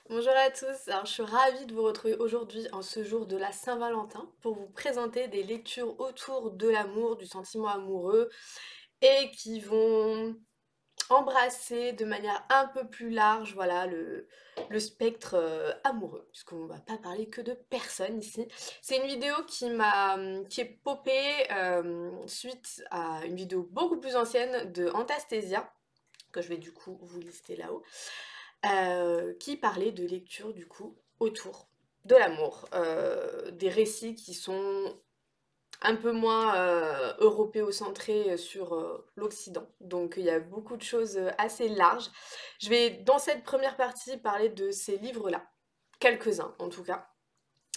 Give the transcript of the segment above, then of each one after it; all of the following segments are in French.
Bonjour à tous, alors je suis ravie de vous retrouver aujourd'hui en ce jour de la Saint-Valentin pour vous présenter des lectures autour de l'amour, du sentiment amoureux et qui vont embrasser de manière un peu plus large, voilà, le spectre amoureux, puisqu'on va pas parler que de personnes ici. C'est une vidéo qui est popée suite à une vidéo beaucoup plus ancienne de Antastasia, que je vais du coup vous lister là-haut, qui parlait de lecture du coup autour de l'amour, des récits qui sont un peu moins européocentrés sur l'Occident. Donc il y a beaucoup de choses assez larges. Je vais dans cette première partie parler de ces livres-là, quelques-uns en tout cas.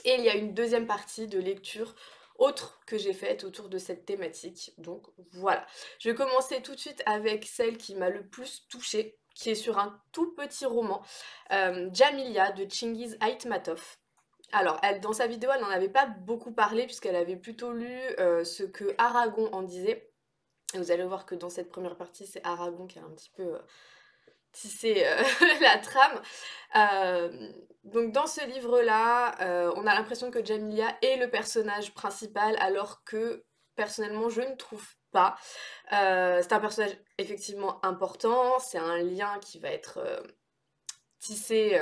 Et il y a une deuxième partie de lecture autre que j'ai faite autour de cette thématique. Donc voilà. Je vais commencer tout de suite avec celle qui m'a le plus touchée, qui est sur un tout petit roman, Jamilia de Chingiz Aitmatov. Alors, elle, dans sa vidéo, elle n'en avait pas beaucoup parlé puisqu'elle avait plutôt lu ce que Aragon en disait. Et vous allez voir que dans cette première partie, c'est Aragon qui a un petit peu tisser la trame. Donc dans ce livre-là, on a l'impression que Jamilia est le personnage principal, alors que personnellement je ne trouve pas. C'est un personnage effectivement important, c'est un lien qui va être tissé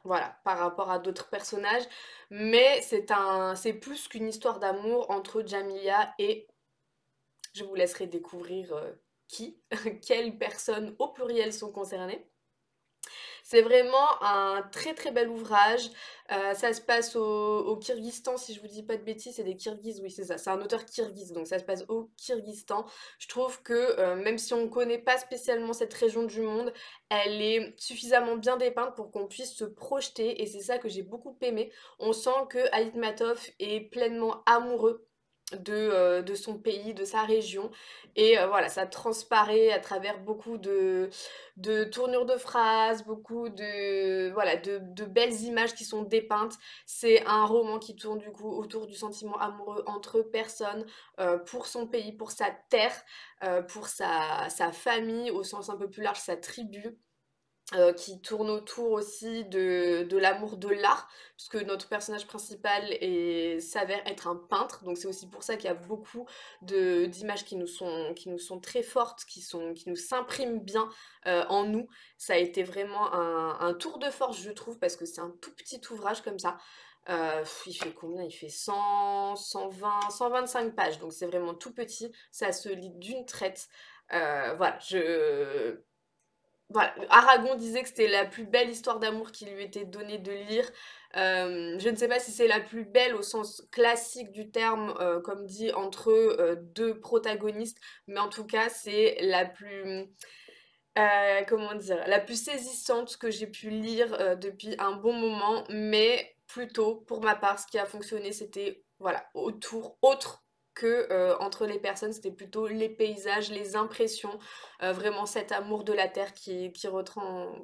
voilà, par rapport à d'autres personnages, mais c'est plus qu'une histoire d'amour entre Jamilia et je vous laisserai découvrir qui, quelles personnes au pluriel sont concernées. C'est vraiment un très très bel ouvrage. Ça se passe au Kyrgyzstan, si je vous dis pas de bêtises, c'est des Kirghizes, oui c'est ça, c'est un auteur kirghize, donc ça se passe au Kyrgyzstan. Je trouve que même si on ne connaît pas spécialement cette région du monde, elle est suffisamment bien dépeinte pour qu'on puisse se projeter, et c'est ça que j'ai beaucoup aimé. On sent que Aitmatov est pleinement amoureux de son pays, de sa région. Et voilà, ça transparaît à travers beaucoup de tournures de phrases, beaucoup voilà, de belles images qui sont dépeintes. C'est un roman qui tourne du coup autour du sentiment amoureux entre personnes, pour son pays, pour sa terre, pour sa famille, au sens un peu plus large, sa tribu. Qui tourne autour aussi de l'amour de l'art, puisque notre personnage principal s'avère être un peintre, donc c'est aussi pour ça qu'il y a beaucoup d'images qui nous sont très fortes, qui nous s'impriment bien en nous. Ça a été vraiment un tour de force, je trouve, parce que c'est un tout petit ouvrage comme ça. Il fait combien? Il fait 100, 120, 125 pages, donc c'est vraiment tout petit, ça se lit d'une traite. Voilà, voilà, Aragon disait que c'était la plus belle histoire d'amour qui lui était donnée de lire. Je ne sais pas si c'est la plus belle au sens classique du terme, comme dit, entre deux protagonistes, mais en tout cas, c'est la plus, comment dire, la plus saisissante que j'ai pu lire depuis un bon moment, mais plutôt, pour ma part, ce qui a fonctionné, c'était, voilà, autour, autre que entre les personnes, c'était plutôt les paysages, les impressions, vraiment cet amour de la terre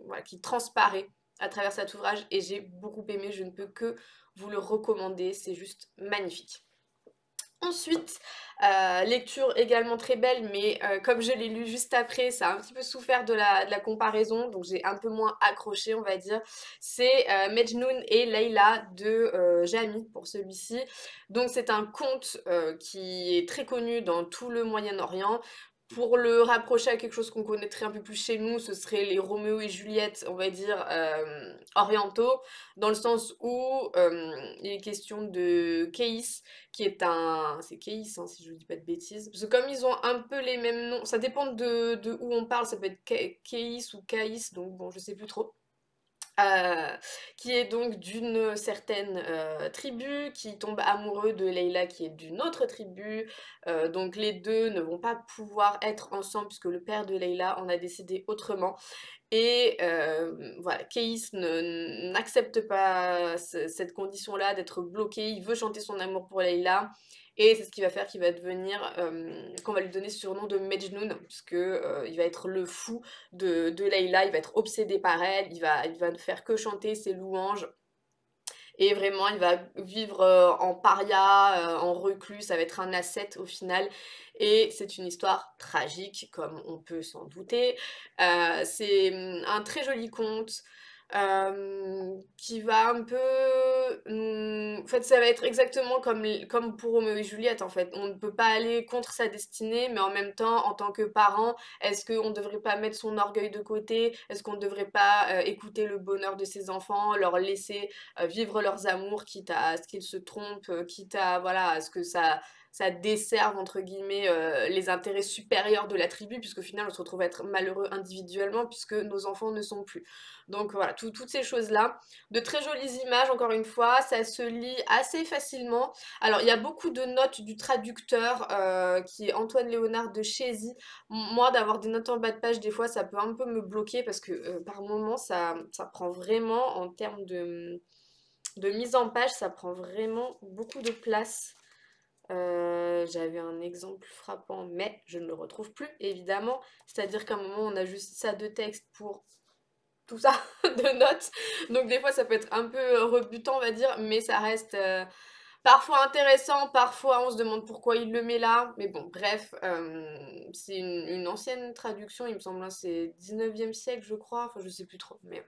voilà, qui transparaît à travers cet ouvrage, et j'ai beaucoup aimé, je ne peux que vous le recommander, c'est juste magnifique. Ensuite, lecture également très belle, mais comme je l'ai lu juste après, ça a un petit peu souffert de la comparaison, donc j'ai un peu moins accroché, on va dire. C'est Mejnoun et Leila de Jamy, pour celui-ci. Donc c'est un conte qui est très connu dans tout le Moyen-Orient. Pour le rapprocher à quelque chose qu'on connaîtrait un peu plus chez nous, ce serait les Roméo et Juliette, on va dire, orientaux, dans le sens où il est question de Keïs, qui est un... C'est Keïs, hein, si je ne dis pas de bêtises. Parce que comme ils ont un peu les mêmes noms, ça dépend de où on parle, ça peut être Keïs ou Caïs, donc bon, je sais plus trop. Euh, qui est donc d'une certaine tribu, qui tombe amoureux de Leila qui est d'une autre tribu. Donc les deux ne vont pas pouvoir être ensemble puisque le père de Leila en a décidé autrement. Et voilà, n'accepte pas cette condition-là d'être bloqué, il veut chanter son amour pour Leila, et c'est ce qui va faire qu'il va devenir, qu'on va lui donner ce surnom de Mejnoun, puisque il va être le fou de Leila, il va être obsédé par elle, il va ne faire que chanter ses louanges, et vraiment il va vivre en paria, en reclus, ça va être un ascète au final, et c'est une histoire tragique, comme on peut s'en douter. C'est un très joli conte. qui va un peu... En fait, ça va être exactement comme pour Roméo et Juliette, en fait. On ne peut pas aller contre sa destinée, mais en même temps, en tant que parent, est-ce qu'on ne devrait pas mettre son orgueil de côté? Est-ce qu'on ne devrait pas écouter le bonheur de ses enfants, leur laisser vivre leurs amours, quitte à ce qu'ils se trompent, quitte à, voilà, à ce que ça desserve entre guillemets les intérêts supérieurs de la tribu, puisqu'au final on se retrouve à être malheureux individuellement puisque nos enfants ne sont plus. Donc voilà, toutes ces choses-là. De très jolies images, encore une fois, ça se lit assez facilement. Alors il y a beaucoup de notes du traducteur qui est Antoine Léonard de Chézy. Moi, d'avoir des notes en bas de page, des fois ça peut un peu me bloquer parce que par moments ça prend vraiment en termes de mise en page, ça prend vraiment beaucoup de place. J'avais un exemple frappant, mais je ne le retrouve plus, évidemment. C'est-à-dire qu'à un moment, on a juste ça de texte pour tout ça de notes. Donc des fois, ça peut être un peu rebutant, on va dire, mais ça reste parfois intéressant, parfois on se demande pourquoi il le met là. Mais bon, bref, c'est une ancienne traduction, il me semble, hein, c'est 19e siècle, je crois. Enfin, je sais plus trop, mais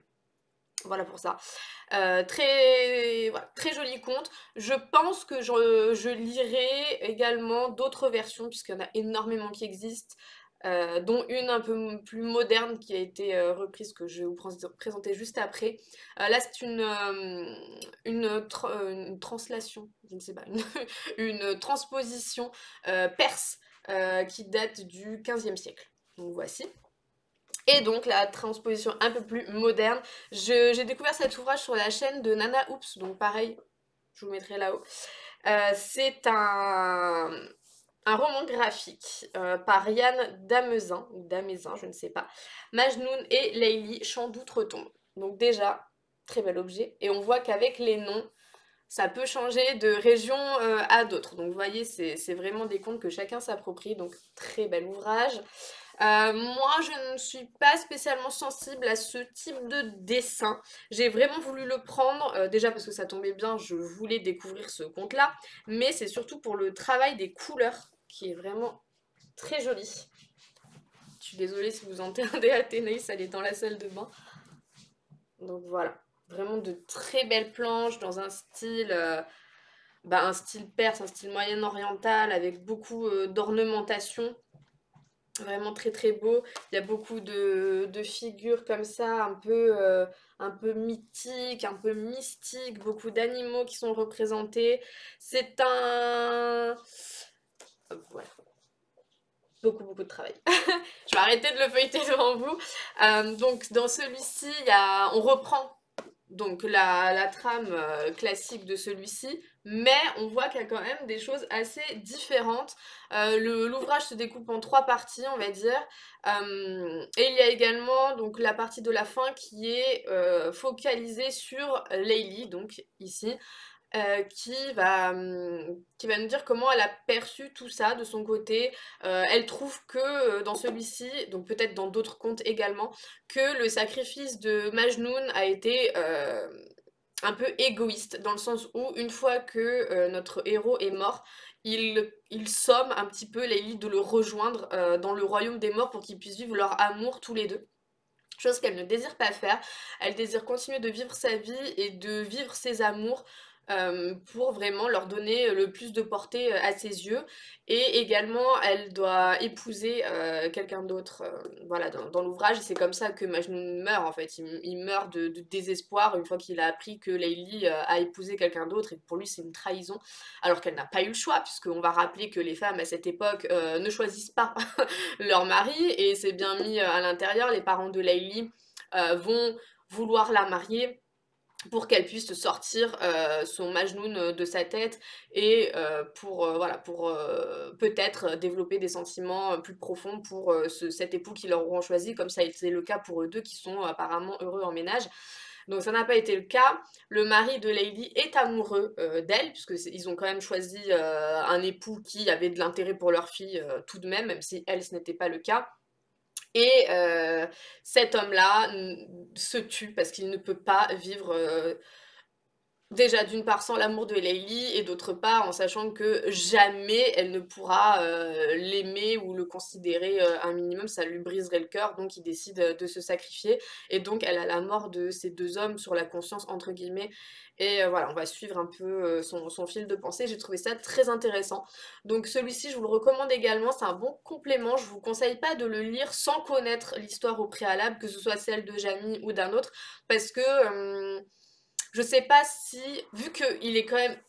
voilà pour ça. Voilà, très joli conte. Je pense que je lirai également d'autres versions, puisqu'il y en a énormément qui existent, dont une un peu plus moderne qui a été reprise, que je vais vous présenter juste après. Là, c'est une translation, je ne sais pas, une transposition perse qui date du 15e siècle. Donc voici. Et donc la transposition un peu plus moderne. J'ai découvert cet ouvrage sur la chaîne de Nana Oops, donc pareil, je vous mettrai là-haut. C'est un roman graphique par Yann Damezin, ou Damezin, je ne sais pas. Majnoun et Leili, Chant d'outre-tombe. Donc déjà, très bel objet. Et on voit qu'avec les noms, ça peut changer de région à d'autres. Donc vous voyez, c'est vraiment des contes que chacun s'approprie. Donc très bel ouvrage. Moi, je ne suis pas spécialement sensible à ce type de dessin. J'ai vraiment voulu le prendre, déjà parce que ça tombait bien, je voulais découvrir ce conte-là, mais c'est surtout pour le travail des couleurs, qui est vraiment très joli. Je suis désolée si vous entendez Athénaïs, elle est dans la salle de bain. Donc voilà, vraiment de très belles planches dans un style perse, un style moyen-oriental, avec beaucoup d'ornementation. Vraiment très très beau. Il y a beaucoup de figures comme ça, un peu mythiques, un peu mystiques, beaucoup d'animaux qui sont représentés. C'est un... Voilà, beaucoup de travail. Je vais arrêter de le feuilleter devant vous. Donc dans celui-ci, on reprend donc la trame classique de celui-ci, mais on voit qu'il y a quand même des choses assez différentes. L'ouvrage se découpe en 3 parties, on va dire, et il y a également donc la partie de la fin qui est focalisée sur Leili, donc ici, qui va nous dire comment elle a perçu tout ça de son côté. Elle trouve que dans celui-ci, donc peut-être dans d'autres contes également, que le sacrifice de Majnoun a été un peu égoïste, dans le sens où une fois que notre héros est mort, il somme un petit peu Leili de le rejoindre dans le royaume des morts pour qu'ils puissent vivre leur amour tous les deux. Chose qu'elle ne désire pas faire. Elle désire continuer de vivre sa vie et de vivre ses amours pour vraiment leur donner le plus de portée à ses yeux. Et également, elle doit épouser quelqu'un d'autre voilà, dans l'ouvrage. Et c'est comme ça que Majnun meurt en fait. Il meurt de désespoir une fois qu'il a appris que Leili a épousé quelqu'un d'autre et que pour lui c'est une trahison. Alors qu'elle n'a pas eu le choix, puisqu'on va rappeler que les femmes à cette époque ne choisissent pas leur mari, et c'est bien mis à l'intérieur, les parents de Leili vont vouloir la marier pour qu'elle puisse sortir son Majnoun de sa tête et voilà, pour peut-être développer des sentiments plus profonds pour cet époux qu'ils leur auront choisi, comme ça a été le cas pour eux deux qui sont apparemment heureux en ménage. Donc ça n'a pas été le cas. Le mari de Leili est amoureux d'elle, puisqu'ils ont quand même choisi un époux qui avait de l'intérêt pour leur fille tout de même si elle, ce n'était pas le cas. Et cet homme-là se tue parce qu'il ne peut pas vivre Déjà, d'une part, sans l'amour de Leili, et d'autre part, en sachant que jamais elle ne pourra l'aimer ou le considérer un minimum, ça lui briserait le cœur, donc il décide de se sacrifier. Et donc, elle a la mort de ces deux hommes sur la conscience, entre guillemets. Et voilà, on va suivre un peu son fil de pensée. J'ai trouvé ça très intéressant. Donc, celui-ci, je vous le recommande également. C'est un bon complément. Je vous conseille pas de le lire sans connaître l'histoire au préalable, que ce soit celle de Jamie ou d'un autre, parce que. Je sais pas si, vu qu'il est quand même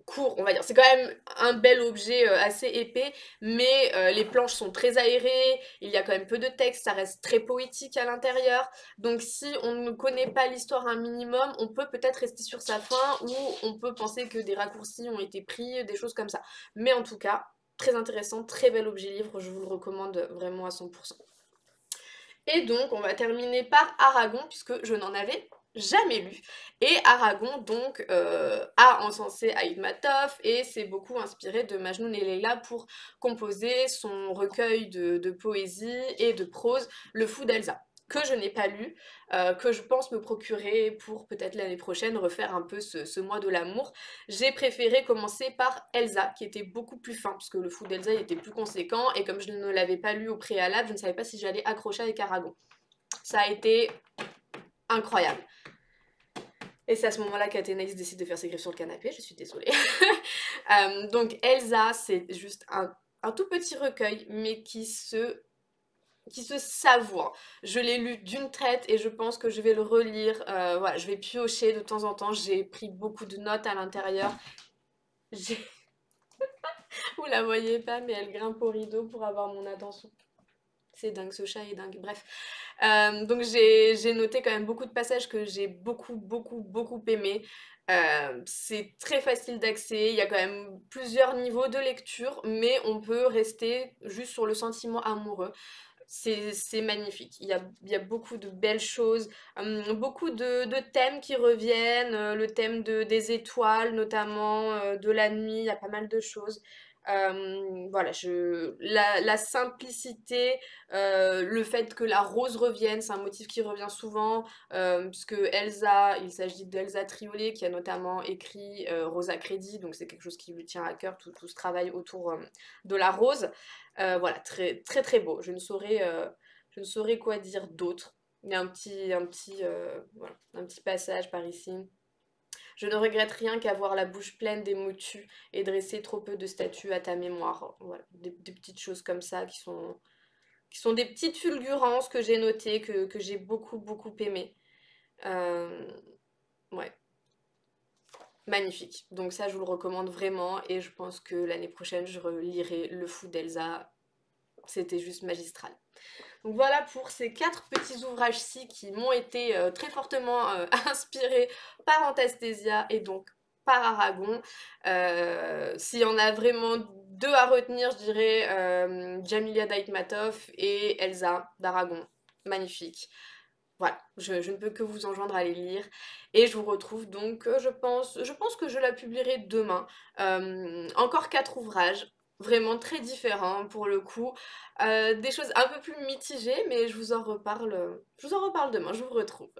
court, on va dire, c'est quand même un bel objet assez épais, mais les planches sont très aérées, il y a quand même peu de texte, ça reste très poétique à l'intérieur. Donc si on ne connaît pas l'histoire un minimum, on peut peut-être rester sur sa fin ou on peut penser que des raccourcis ont été pris, des choses comme ça. Mais en tout cas, très intéressant, très bel objet livre, je vous le recommande vraiment à 100%. Et donc, on va terminer par Aragon, puisque je n'en avais jamais lu. Et Aragon, donc, a encensé Aïd-Matov et s'est beaucoup inspiré de Majnoun et Leila pour composer son recueil de poésie et de prose, Le Fou d'Elsa, que je n'ai pas lu, que je pense me procurer pour peut-être l'année prochaine refaire un peu ce mois de l'amour. J'ai préféré commencer par Elsa, qui était beaucoup plus fin, puisque le Fou d'Elsa était plus conséquent, et comme je ne l'avais pas lu au préalable, je ne savais pas si j'allais accrocher avec Aragon. Ça a été incroyable. Et c'est à ce moment-là qu'Athénaïs décide de faire ses griffes sur le canapé, je suis désolée. Donc Elsa, c'est juste un tout petit recueil, mais qui se savoure. Je l'ai lu d'une traite et je pense que je vais le relire. Voilà, je vais piocher de temps en temps. J'ai pris beaucoup de notes à l'intérieur. Vous la voyez pas, mais elle grimpe au rideau pour avoir mon attention. C'est dingue, ce chat est dingue. Bref. Donc j'ai noté quand même beaucoup de passages que j'ai beaucoup aimé. C'est très facile d'accès, il y a quand même plusieurs niveaux de lecture, mais on peut rester juste sur le sentiment amoureux. C'est magnifique. Il y a beaucoup de belles choses, beaucoup de thèmes qui reviennent, le thème des étoiles notamment, de la nuit, il y a pas mal de choses. Voilà, la simplicité, le fait que la rose revienne, c'est un motif qui revient souvent, puisque Elsa, il s'agit d'Elsa Triolet qui a notamment écrit Rosa Crédit, donc c'est quelque chose qui lui tient à cœur, tout ce travail autour de la rose. Voilà, très beau. Je ne saurais quoi dire d'autre. Il y a voilà, un petit passage par ici. Je ne regrette rien qu'avoir la bouche pleine des motus et dresser trop peu de statues à ta mémoire. Voilà, des petites choses comme ça qui sont des petites fulgurances que j'ai notées, que j'ai beaucoup aimées. Euh, ouais, magnifique. Donc ça, je vous le recommande vraiment et je pense que l'année prochaine, je relirai Le Fou d'Elsa. C'était juste magistral. Donc voilà pour ces 4 petits ouvrages-ci qui m'ont été très fortement inspirés par Anasthésia et donc par Aragon. S'il y en a vraiment deux à retenir, je dirais Jamilia d'Aïtmatov et Elsa d'Aragon. Magnifique. Voilà, je ne peux que vous enjoindre à les lire. Et je vous retrouve donc, je pense que je la publierai demain. Encore 4 ouvrages, vraiment très différents pour le coup. Des choses un peu plus mitigées, mais je vous en reparle demain, je vous retrouve.